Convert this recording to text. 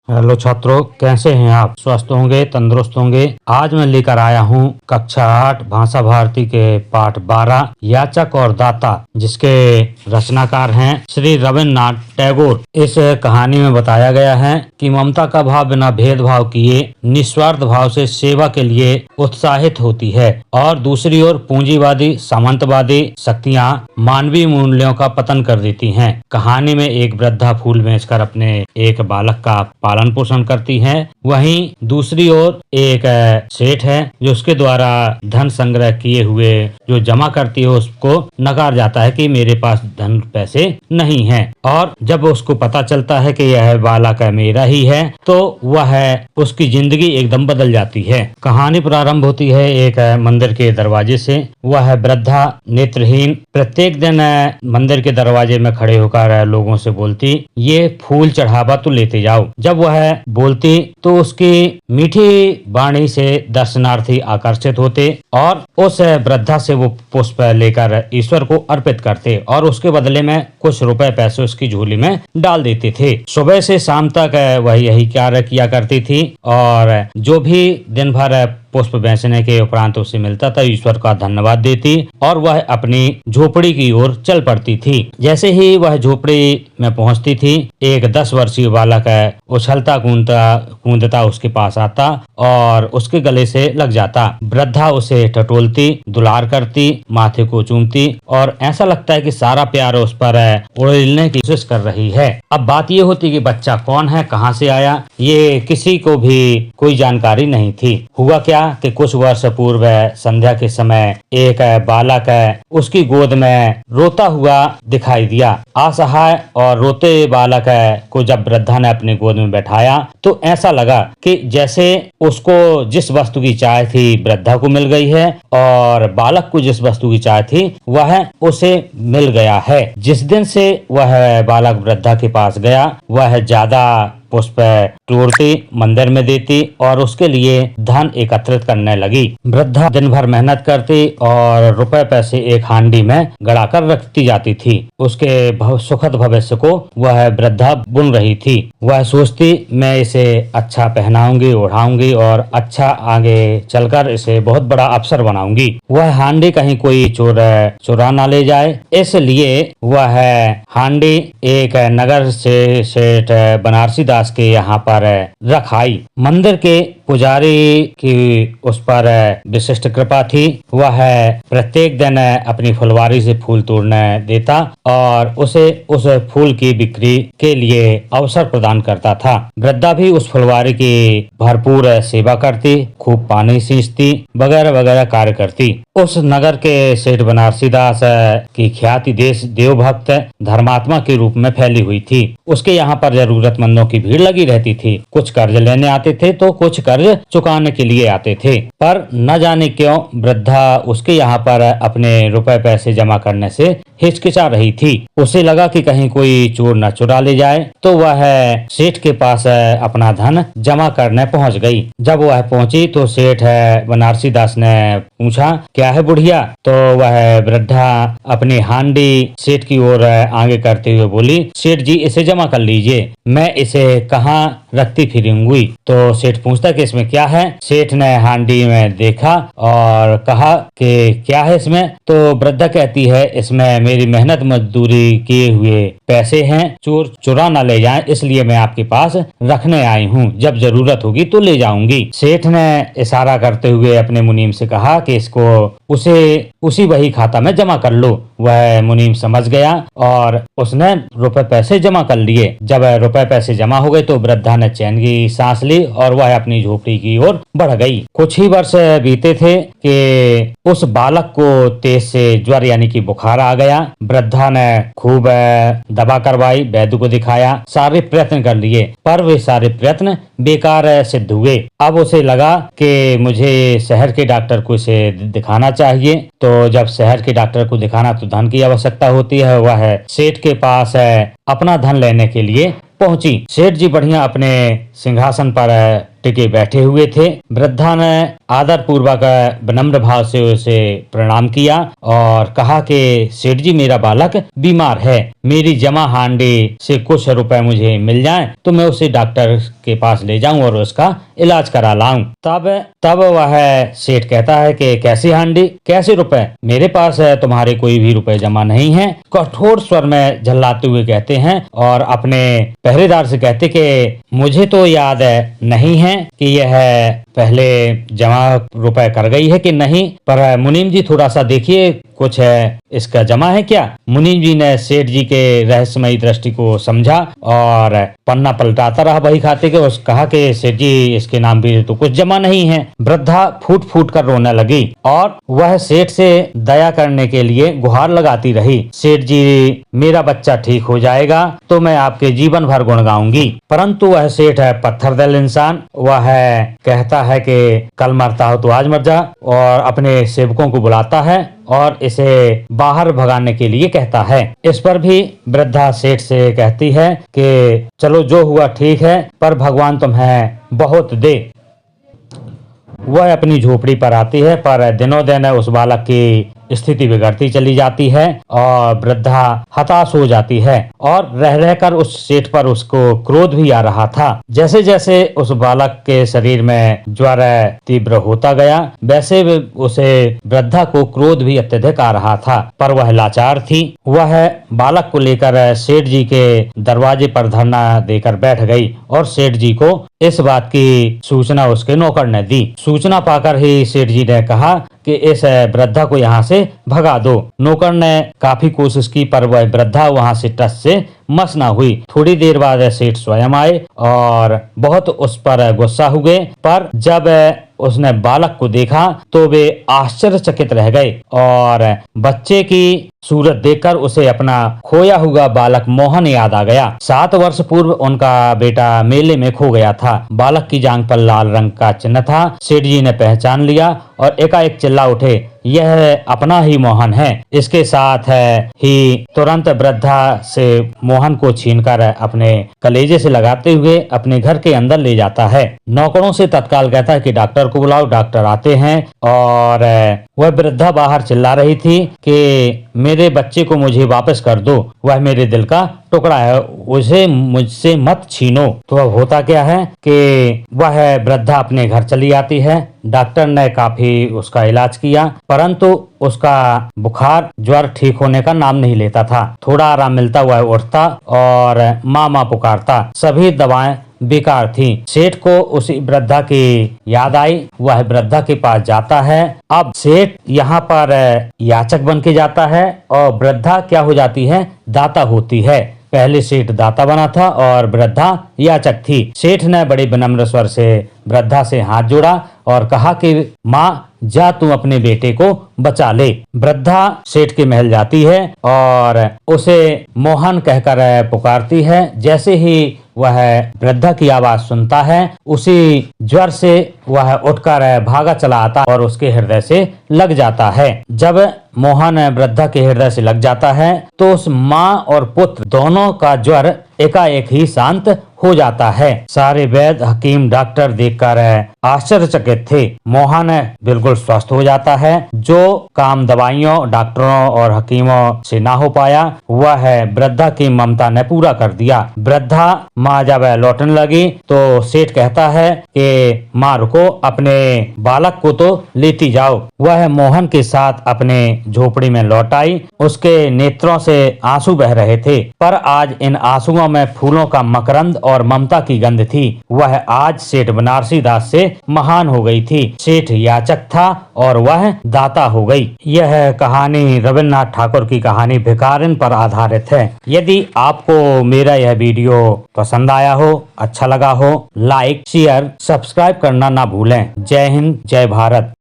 Hello छात्रों, कैसे हैं आप? स्वस्थ होंगे, तंदुरुस्त होंगे। आज मैं लेकर आया हूँ कक्षा 8 भाषा भारती के पाठ 12 याचक और दाता, जिसके रचनाकार हैं श्री रविन्द्रनाथ टैगोर। इस कहानी में बताया गया है कि ममता का भाव बिना भेदभाव किए निस्वार्थ भाव से सेवा के लिए उत्साहित होती है, और दूसरी ओर पूंजीवादी सामंतवादी शक्तियाँ मानवीय मूल्यों का पतन कर देती हैं। कहानी में एक वृद्धा फूल बेचकर अपने एक बालक का पालन पोषण करती है, वहीं दूसरी ओर एक सेठ है जो उसके द्वारा धन संग्रह किए हुए जो जमा करती है उसको नकार जाता है कि मेरे पास धन पैसे नहीं हैं। और जब उसको पता चलता है कि यह बालक मेरा ही है तो वह उसकी जिंदगी एकदम बदल जाती है। कहानी प्रारंभ होती है एक मंदिर के दरवाजे से। वह वृद्धा नेत्रहीन प्रत्येक दिन मंदिर के दरवाजे में खड़े होकर लोगों से बोलती, ये फूल चढ़ावा तो लेते जाओ। जब वह बोलती तो उसकी मीठी वाणी से दर्शनार्थी आकर्षित होते और उस वृद्धा से वो पुष्प लेकर ईश्वर को अर्पित करते और उसके बदले में कुछ रुपए पैसे उसकी झोली में डाल देते थे। सुबह से शाम तक वह यही कार्य किया करती थी और जो भी दिन भर पुष्प बेचने के उपरांत उसे मिलता था ईश्वर का धन्यवाद देती और वह अपनी झोपड़ी की ओर चल पड़ती थी। जैसे ही वह झोपड़ी में पहुंचती थी, एक 10 वर्षीय बालक उछलता कूदता उसके पास आता और उसके गले से लग जाता। वृद्धा उसे टटोलती, दुलार करती, माथे को चूमती और ऐसा लगता है कि सारा प्यार उस पर उड़ेलने की कोशिश कर रही है। अब बात ये होती कि बच्चा कौन है, कहाँ से आया, ये किसी को भी कोई जानकारी नहीं थी। हुआ क्या कि कुछ वर्ष पूर्व संध्या के समय एक बालक उसकी गोद में रोता हुआ दिखाई दिया। असहाय और रोते बालक को जब वृद्धा ने अपनी गोद में बैठाया तो ऐसा लगा कि जैसे उसको जिस वस्तु की चाह थी वृद्धा को मिल गई है और बालक को जिस वस्तु की चाह थी वह उसे मिल गया है। जिस दिन से वह बालक वृद्धा के पास गया, वह ज्यादा पुष्प तोड़ती, मंदिर में देती और उसके लिए धन एकत्रित करने लगी। वृद्धा दिन भर मेहनत करती और रुपए पैसे एक हांडी में गड़ाकर रखती जाती थी। उसके सुखद भविष्य को वह वृद्धा बुन रही थी। वह सोचती, मैं इसे अच्छा पहनाऊंगी, ओढ़ाऊंगी और अच्छा आगे चलकर इसे बहुत बड़ा अफसर बनाऊंगी। वह हांडी कहीं कोई चुरा ना ले जाए, इसलिए वह हांडी एक नगर से सेठ बनारसी दास के यहाँ पर रख आई। मंदिर के पुजारी की उस पर विशिष्ट कृपा थी। वह प्रत्येक दिन अपनी फुलवारी से फूल तोड़ने देता और उसे उस फूल की बिक्री के लिए अवसर प्रदान करता था। वृद्धा भी उस फुलवारी की भरपूर सेवा करती, खूब पानी सींचती, वगैरह वगैरह कार्य करती। उस नगर के सेठ बनारसी दास की ख्याति देश देवभक्त धर्मात्मा के रूप में फैली हुई थी। उसके यहाँ पर जरूरतमंदों की भीड़ लगी रहती थी। कुछ कर्ज लेने आते थे तो कुछ कर्ज चुकाने के लिए आते थे, पर न जाने क्यों वृद्धा उसके यहाँ पर अपने रुपए पैसे जमा करने से हिचकिचा रही थी। उसे लगा कि कहीं कोई चोर न चुरा ले जाए, तो वह सेठ के पास अपना धन जमा करने पहुंच गई। जब वह पहुंची तो सेठ बनारसी दास ने पूछा, क्या है बुढ़िया? तो वह वृद्धा अपनी हांडी सेठ की ओर आगे करते हुए बोली, सेठ जी इसे जमा कर लीजिए, मैं इसे कहाँ रखती फिरूंगी। तो सेठ पूछता कि इसमें क्या है? सेठ ने हांडी में देखा और कहा कि क्या है इसमें? तो वृद्धा कहती है, इसमें मेरी मेहनत मजदूरी किए हुए पैसे हैं, चोर चुरा ना ले जाएं, इसलिए मैं आपके पास रखने आई हूँ, जब जरूरत होगी तो ले जाऊंगी। सेठ ने इशारा करते हुए अपने मुनीम से कहा कि इसको उसी वही खाता में जमा कर लो। वह मुनीम समझ गया और उसने रुपए पैसे जमा कर लिए। जब रुपए पैसे जमा हो गए तो वृद्धा ने चैन की सांस ली और वह अपनी झोपड़ी की ओर बढ़ गई। कुछ ही वर्ष बीते थे कि उस बालक को तेज से ज्वर यानी कि बुखार आ गया। वृद्धा ने खूब दवा करवाई, वैद्य को दिखाया, सारे प्रयत्न कर लिए, पर वे सारे प्रयत्न बेकार सिद्ध हुए। अब उसे लगा कि मुझे शहर के डॉक्टर को इसे दिखाना चाहिए। तो जब शहर के डॉक्टर को दिखाना तो धन की आवश्यकता होती है। वह सेठ के पास अपना धन लेने के लिए पहुंची। सेठ जी बढ़िया अपने सिंहासन पर टिके बैठे हुए थे। वृद्धा ने आदर पूर्वक विनम्र भाव से उसे प्रणाम किया और कहा कि सेठ जी, मेरा बालक बीमार है, मेरी जमा हांडी से कुछ रुपए मुझे मिल जाएं तो मैं उसे डॉक्टर के पास ले जाऊं और उसका इलाज करा लाऊं। तब वह सेठ कहता है कि कैसी हांडी, कैसे रुपए, मेरे पास तुम्हारे कोई भी रुपए जमा नहीं है। कठोर स्वर में झल्लाते हुए कहते हैं और अपने पहरेदार से कहते कि मुझे तो याद नहीं है कि यह पहले जमा रुपए कर गई है कि नहीं, पर मुनीम जी थोड़ा सा देखिए, कुछ इसका जमा है क्या। मुनीम जी ने सेठ जी के रहस्यमयी दृष्टि को समझा और पन्ना पलटाता रहा बही खाते के। उस कहा कि सेठ जी, इसके नाम भी तो कुछ जमा नहीं है। वृद्धा फूट फूट कर रोने लगी और वह सेठ से दया करने के लिए गुहार लगाती रही। सेठ जी, मेरा बच्चा ठीक हो जाएगा तो मैं आपके जीवन भर गुण गाऊंगी। परंतु वह सेठ है पत्थर दिल इंसान। वह कहता है कि कल मरता हो तो आज मर जा, और अपने सेवकों को बुलाता है और इसे बाहर भगाने के लिए कहता है। इस पर भी वृद्धा सेठ से कहती है कि चलो जो हुआ ठीक है, पर भगवान तुम्हें बहुत दे। वह अपनी झोपड़ी पर आती है, पर दिनों दिन उस बालक की स्थिति बिगड़ती चली जाती है और वृद्धा हताश हो जाती है और रह रहकर उस सेठ पर उसको क्रोध भी आ रहा था। जैसे जैसे उस बालक के शरीर में ज्वर तीव्र होता गया, वैसे उसे वृद्धा को क्रोध भी अत्यधिक आ रहा था, पर वह लाचार थी। वह बालक को लेकर सेठ जी के दरवाजे पर धरना देकर बैठ गई और सेठ जी को इस बात की सूचना उसके नौकर ने दी। सूचना पाकर ही सेठ जी ने कहा कि इस वृद्धा को यहाँ से भगा दो। नौकर ने काफी कोशिश की, पर वह वृद्धा वहाँ से टस से मस न हुई। थोड़ी देर बाद सेठ स्वयं आए और बहुत उस पर गुस्सा हुए, पर जब उसने बालक को देखा तो वे आश्चर्यचकित रह गए और बच्चे की सूरत देखकर उसे अपना खोया हुआ बालक मोहन याद आ गया। 7 वर्ष पूर्व उनका बेटा मेले में खो गया था। बालक की जांघ पर लाल रंग का चिन्ह था। सेठ जी ने पहचान लिया और एकाएक चिल्ला उठे, यह अपना ही मोहन है। इसके साथ ही तुरंत वृद्धा से मोहन को छीनकर अपने कलेजे से लगाते हुए अपने घर के अंदर ले जाता है। नौकरों से तत्काल कहता है कि डॉक्टर को बुलाओ। डॉक्टर आते हैं और वह वृद्धा बाहर चिल्ला रही थी कि मेरे बच्चे को मुझे वापस कर दो, वह मेरे दिल का टुकड़ा है, उसे मुझसे मत छीनो। तो अब होता क्या है कि वह वृद्धा अपने घर चली आती है। डॉक्टर ने काफी उसका इलाज किया, परंतु उसका बुखार ज्वर ठीक होने का नाम नहीं लेता था। थोड़ा आराम मिलता वह उठता और माँ माँ पुकारता। सभी दवाएं बेकार थी। सेठ को उसी वृद्धा की याद आई। वह वृद्धा के पास जाता है। अब सेठ यहाँ पर याचक बन के जाता है और वृद्धा क्या हो जाती है, दाता होती है। पहले सेठ दाता बना था और वृद्धा याचक थी। सेठ ने बड़े विनम्र स्वर से वृद्धा से हाथ जोड़ा और कहा कि माँ, जा तू अपने बेटे को बचा ले। वृद्धा सेठ के महल जाती है और उसे मोहन कहकर पुकारती है। जैसे ही वह वृद्धा की आवाज सुनता है, उसी ज्वर से वह उठकर भागा चला आता और उसके हृदय से लग जाता है। जब मोहन वृद्धा के हृदय से लग जाता है तो उस माँ और पुत्र दोनों का ज्वर एकाएक ही शांत हो जाता है। सारे वैद्य, हकीम, डॉक्टर देखकर आश्चर्यचकित थे। मोहन बिल्कुल स्वस्थ हो जाता है। जो काम दवाइयों, डॉक्टरों और हकीमों से ना हो पाया, वह वृद्धा की ममता ने पूरा कर दिया। वृद्धा माँ जब लौटने लगी तो सेठ कहता है कि माँ रुको, अपने बालक को तो लेती जाओ। वह मोहन के साथ अपने झोपड़ी में लौट आई। उसके नेत्रों से आंसू बह रहे थे, पर आज इन आंसुओं में फूलों का मकरंद और ममता की गंध थी। वह आज सेठ बनारसी दास से महान हो गई थी। सेठ याचक था और वह दाता हो गई। यह कहानी रविन्द्रनाथ ठाकुर की कहानी भिखारिन पर आधारित है। यदि आपको मेरा यह वीडियो पसंद आया हो, अच्छा लगा हो, लाइक, शेयर, सब्सक्राइब करना ना भूलें। जय हिंद, जय भारत।